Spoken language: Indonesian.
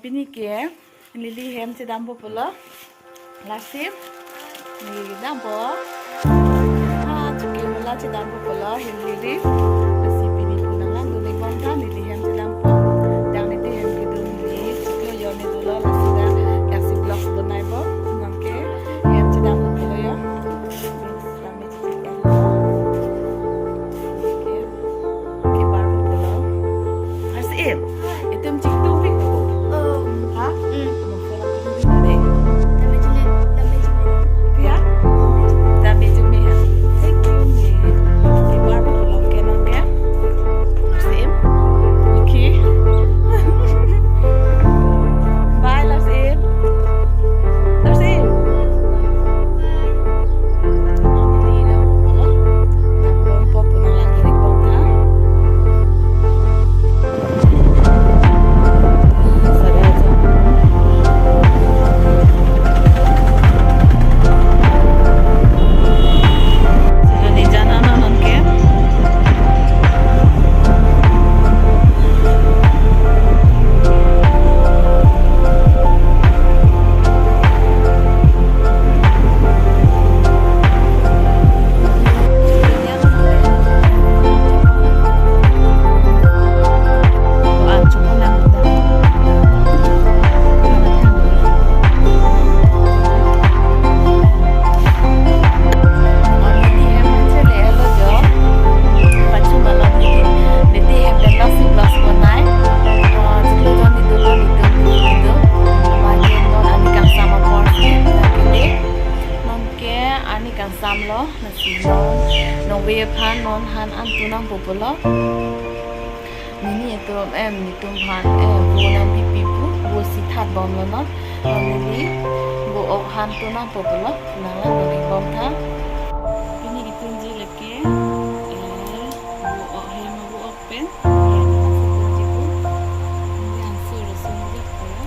Pinike lili hem si dampo pula lasip ni dampo cuki mula si dampo pula hem lili lasip ini pun nang duni bangka lili hem si dampo yang itu hem gitu lili cuki yo ni dulu lasida lasip blok bunai bo ngke hem si dampo pula ya kami cuci oke baru pula lasip itu chitlo samlo nasi non we phan non han an tunang popolo nini itu nitum phan bonan pipi bu si that bom lo no nini bu ok han tunang popolo nang la bagi bom tha ini itunji leke bu ok hem bu ok pen ini ansur sunja pula